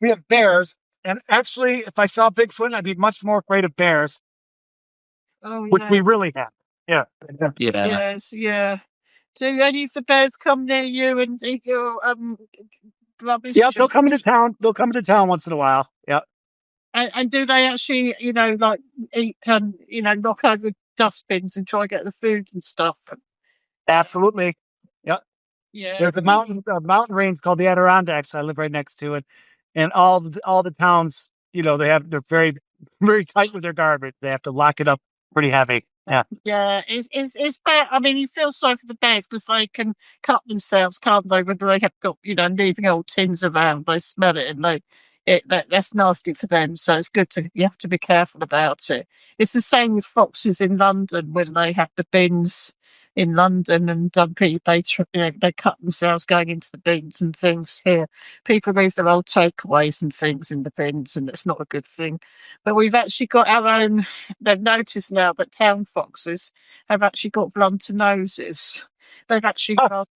we have bears, and actually, if I saw Bigfoot, I'd be much more afraid of bears, which we really have. Yeah. Yes, yeah. Do any of the bears come near you and eat your rubbish? Yeah, they'll come into town. They'll come into town once in a while. Yeah. And do they actually, like eat, knock over dustbins and try to get the food and stuff? Absolutely. Yeah. Yeah. There's a mountain range called the Adirondacks I live right next to it, and all the towns, they're very, very tight with their garbage. They have to lock it up pretty heavy. Yeah. Yeah. It's bad. I mean, you feel sorry for the bears because they can cut themselves, can't they? Whether they have got, leaving old tins around, they smell it and that's nasty for them. So it's good you have to be careful about it. It's the same with foxes in London when they have the bins in London and they cut themselves going into the bins and things here. People leave their old takeaways and things in the bins, and it's not a good thing. But we've actually got our own. They've noticed now that town foxes have actually got blunter noses. They've actually got,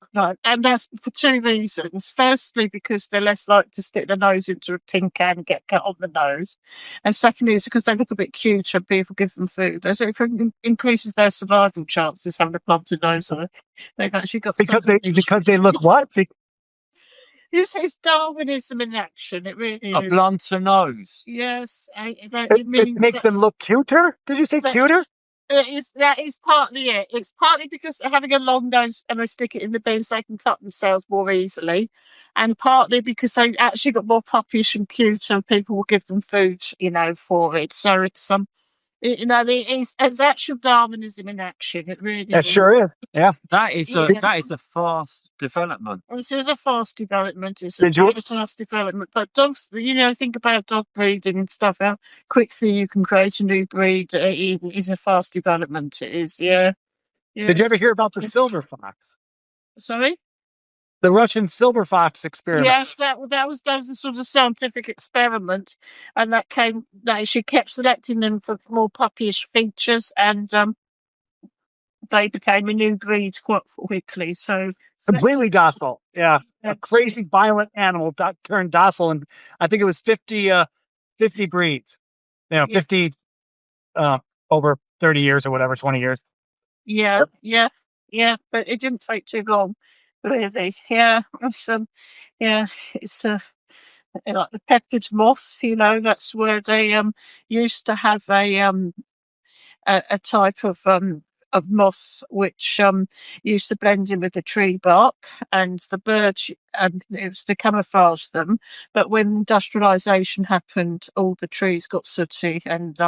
and that's for two reasons. Firstly, because they're less likely to stick their nose into a tin can and get cut on the nose. And secondly, is because they look a bit cuter and people give them food. So it increases their survival chances having a blunted nose. They've actually got because they look what? It's Darwinism in action. It really is. A blunter nose. Yes, it makes them look cuter. Did you say cuter? That is partly it. It's partly because they're having a long nose and they stick it in the bin so they can cut themselves more easily, and partly because they actually got more puppish and cuter and people will give them food, for it. So it's it's actual Darwinism in action. It really is. Sure is. Yeah. That is a fast development. It is a fast development. It's a fast development. But dogs, think about dog breeding and stuff, how quickly you can create a new breed. It is a fast development. It is, yeah. Did you ever hear about the silver fox? Sorry? The Russian silver fox experiment. Yes, that was a sort of scientific experiment, and she kept selecting them for more puppyish features, and they became a new breed quite quickly. So completely docile, yeah. A crazy, violent animal turned docile, and I think it was 50 breeds. 50 over 30 years or whatever, 20 years. Yeah, but it didn't take too long. Really, yeah. It's like the peppered moth. That's where they used to have a type of moth which used to blend in with the tree bark and the birds, and it was to camouflage them. But when industrialisation happened, all the trees got sooty and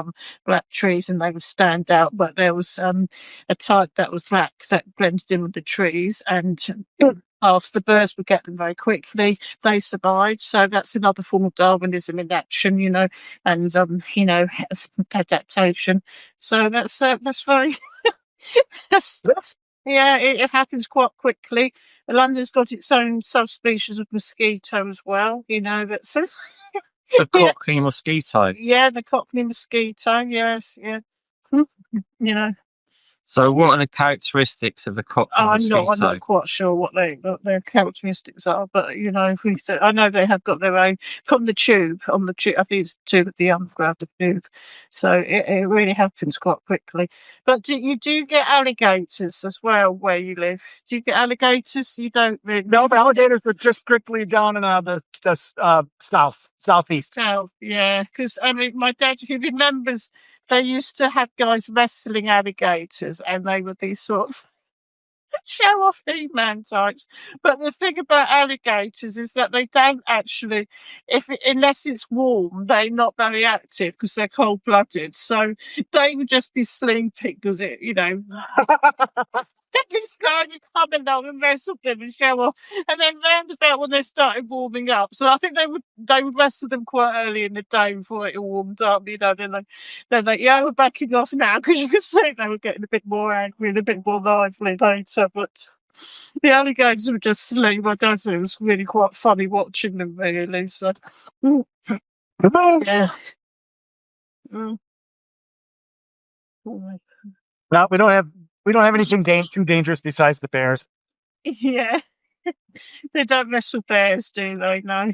black trees, and they would stand out. But there was a type that was black that blended in with the trees, and the birds would get them very quickly. They survived. So that's another form of Darwinism in action, and adaptation. So that's very. It happens quite quickly. London's got its own subspecies of mosquito as well. That's the Cockney mosquito. Yeah, the Cockney mosquito. Yes, yeah. So, what are the characteristics of the Cockney mosquito? I'm not quite sure what their characteristics are, but I know they have got their own from the tube. On the tube, I think it's tube at the underground of tube. So it really happens quite quickly. But you do get alligators as well where you live? Do you get alligators? You don't really. No, the alligators are just strictly down in the southeast. South, yeah. Because my dad, who remembers. They used to have guys wrestling alligators, and they were these sort of show-off He-Man types. But the thing about alligators is that they don't actually, unless it's warm, they're not very active because they're cold-blooded. So they would just be sleeping because this guy would come along and wrestle them and show off, and then round about when they started warming up. So I think they would wrestle them quite early in the day before it all warmed up. Then we're backing off now because you could see they were getting a bit more angry and a bit more lively later. But the alligators were just sleep. My dad said it was really quite funny watching them. Really, so yeah. No, we don't have anything too dangerous besides the bears. Yeah. They don't mess with bears, do they? No.